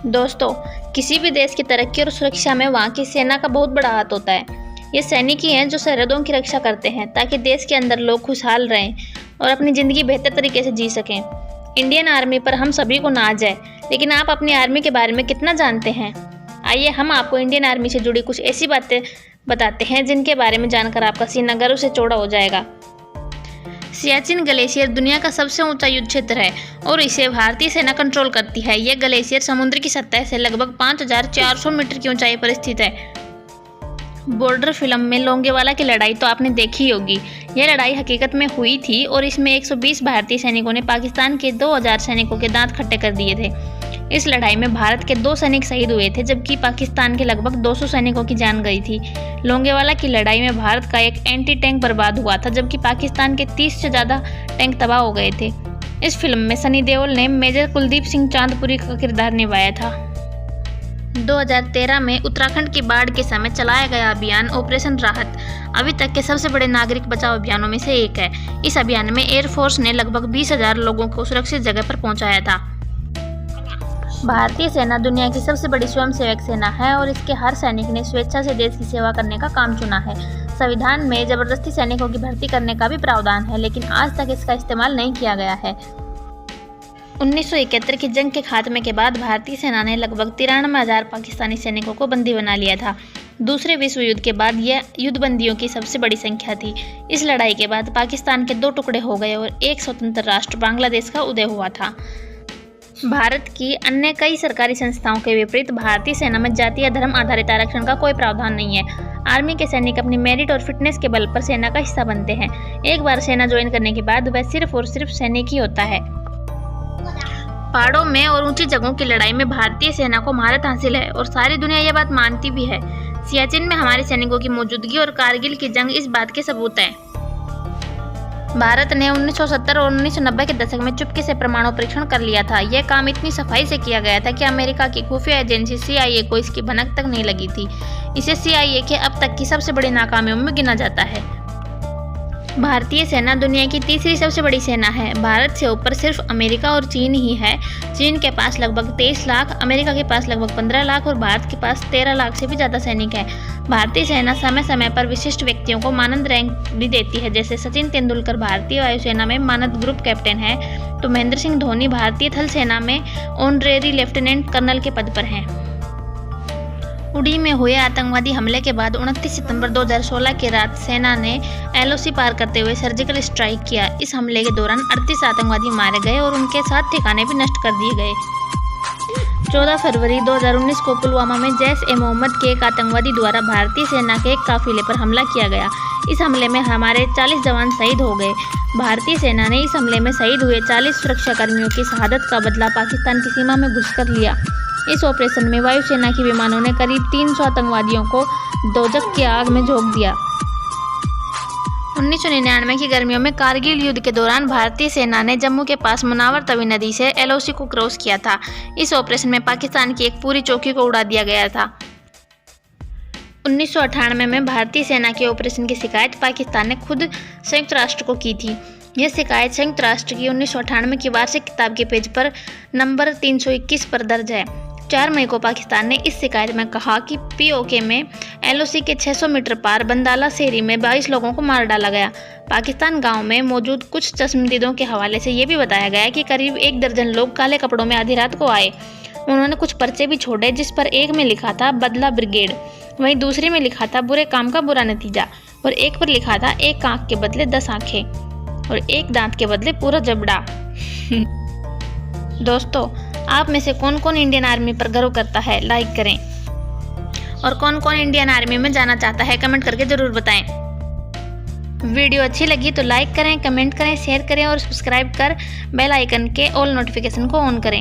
दोस्तों, किसी भी देश की तरक्की और सुरक्षा में वहाँ की सेना का बहुत बड़ा हाथ होता है। ये सैनिक ही हैं जो सरहदों की रक्षा करते हैं ताकि देश के अंदर लोग खुशहाल रहें और अपनी ज़िंदगी बेहतर तरीके से जी सकें। इंडियन आर्मी पर हम सभी को नाज है, लेकिन आप अपनी आर्मी के बारे में कितना जानते हैं? आइए हम आपको इंडियन आर्मी से जुड़ी कुछ ऐसी बातें बताते हैं जिनके बारे में जानकर आपका सीना गर्व से चौड़ा हो जाएगा। सियाचिन ग्लेशियर दुनिया का सबसे ऊंचा युद्ध क्षेत्र है और इसे भारतीय सेना कंट्रोल करती है। यह ग्लेशियर समुद्र की सतह से लगभग 5400 मीटर की ऊंचाई पर स्थित है। बॉर्डर फिल्म में लोंगेवाला की लड़ाई तो आपने देखी होगी। यह लड़ाई हकीकत में हुई थी और इसमें 120 भारतीय सैनिकों ने पाकिस्तान के 2000 सैनिकों के दांत खट्टे कर दिए थे। इस लड़ाई में भारत के 2 सैनिक शहीद हुए थे, जबकि पाकिस्तान के लगभग 200 सैनिकों की जान गई थी। लोंगेवाला की लड़ाई में भारत का एक एंटी टैंक बर्बाद हुआ था, जबकि पाकिस्तान के 30 से ज़्यादा टैंक तबाह हो गए थे। इस फिल्म में सनी देओल ने मेजर कुलदीप सिंह चांदपुरी का किरदार निभाया था। 2013 में उत्तराखंड की बाढ़ के समय चलाया गया अभियान ऑपरेशन राहत अभी तक के सबसे बड़े नागरिक बचाव अभियानों में से एक है। इस अभियान में एयरफोर्स ने लगभग 20,000 लोगों को सुरक्षित जगह पर पहुंचाया था। भारतीय सेना दुनिया की सबसे बड़ी स्वयंसेवक सेना है और इसके हर सैनिक ने स्वेच्छा से देश की सेवा करने का काम चुना है। संविधान में जबरदस्ती सैनिकों की भर्ती करने का भी प्रावधान है, लेकिन आज तक इसका इस्तेमाल नहीं किया गया है। 1971 की जंग के खात्मे के बाद भारतीय सेना ने लगभग 93,000 पाकिस्तानी सैनिकों को बंदी बना लिया था। दूसरे विश्व युद्ध के बाद यह युद्धबंदियों की सबसे बड़ी संख्या थी। इस लड़ाई के बाद पाकिस्तान के 2 टुकड़े हो गए और एक स्वतंत्र राष्ट्र बांग्लादेश का उदय हुआ था। भारत की अन्य कई सरकारी संस्थाओं के विपरीत भारतीय सेना में जाति या धर्म आधारित आरक्षण का कोई प्रावधान नहीं है। आर्मी के सैनिक अपनी मेरिट और फिटनेस के बल पर सेना का हिस्सा बनते हैं। एक बार सेना ज्वाइन करने के बाद वह सिर्फ और सिर्फ सैनिक ही होता है। पहाड़ों में और ऊंची जगहों की लड़ाई में भारतीय सेना को महारत हासिल है और सारी दुनिया यह बात मानती भी है। सियाचिन में हमारे सैनिकों की मौजूदगी और कारगिल की जंग इस बात के सबूत है। भारत ने 1970 और 1990 के दशक में चुपके से परमाणु परीक्षण कर लिया था। यह काम इतनी सफाई से किया गया था कि अमेरिका की खुफिया एजेंसी CIA को इसकी भनक तक नहीं लगी थी। इसे CIA के अब तक की सबसे बड़ी नाकामियों में गिना जाता है। भारतीय सेना दुनिया की तीसरी सबसे बड़ी सेना है। भारत से ऊपर सिर्फ अमेरिका और चीन ही है। चीन के पास लगभग 23 लाख, अमेरिका के पास लगभग 15 लाख और भारत के पास 13 लाख से भी ज़्यादा सैनिक हैं। भारतीय सेना समय समय पर विशिष्ट व्यक्तियों को मानद रैंक भी देती है। जैसे सचिन तेंदुलकर भारतीय वायुसेना में मानद ग्रुप कैप्टन है, तो महेंद्र सिंह धोनी भारतीय थल सेना में ऑनरेरी लेफ्टिनेंट कर्नल के पद पर हैं। उड़ी में हुए आतंकवादी हमले के बाद 29 सितंबर 2016 की रात सेना ने LOC पार करते हुए सर्जिकल स्ट्राइक किया। इस हमले के दौरान 38 आतंकवादी मारे गए और उनके 7 ठिकाने भी नष्ट कर दिए गए। 14 फरवरी 2019 को पुलवामा में जैश-ए-मोहम्मद के एक आतंकवादी द्वारा भारतीय सेना के एक काफिले पर हमला किया गया। इस हमले में हमारे 40 जवान शहीद हो गए। भारतीय सेना ने इस हमले में शहीद हुए 40 सुरक्षाकर्मियों की शहादत का बदला पाकिस्तान की सीमा में घुसकर लिया। इस ऑपरेशन में वायुसेना के विमानों ने करीब 300 आतंकवादियों को दोजख की आग में झोंक दिया। 1999 की गर्मियों में कारगिल युद्ध के दौरान भारतीय सेना ने जम्मू के पास मुनावर तवी नदी से LOC को क्रॉस किया था। इस ऑपरेशन में पाकिस्तान की एक पूरी चौकी को उड़ा दिया गया था। 1998 में भारतीय सेना के ऑपरेशन की शिकायत पाकिस्तान ने खुद संयुक्त राष्ट्र को की थी। यह शिकायत संयुक्त राष्ट्र की 1998 की वार्षिक किताब के पेज पर नंबर 321 पर दर्ज है। 4 मई को पाकिस्तान ने इस शिकायत में कहा कि POK में LOC के 600 मीटर पार बंदाला शहरी में 22 लोगों को मार डाला गया। पाकिस्तान गांव में मौजूद कुछ चश्मदीदों के हवाले से ये भी बताया गया कि करीब 1 दर्जन लोग काले कपड़ों में आधी रात को आए। उन्होंने कुछ पर्चे भी छोड़े, जिस पर एक में लिखा था बदला ब्रिगेड, वहीं दूसरे में लिखा था बुरे काम का बुरा नतीजा और एक पर लिखा था 1 आंख के बदले 10 आंखें और 1 दांत के बदले पूरा जबड़ा। दोस्तों, आप में से कौन कौन इंडियन आर्मी पर गर्व करता है, लाइक करें। और कौन कौन इंडियन आर्मी में जाना चाहता है, कमेंट करके ज़रूर बताएं। वीडियो अच्छी लगी तो लाइक करें, कमेंट करें, शेयर करें और सब्सक्राइब कर बेल आइकन के ऑल नोटिफिकेशन को ऑन करें।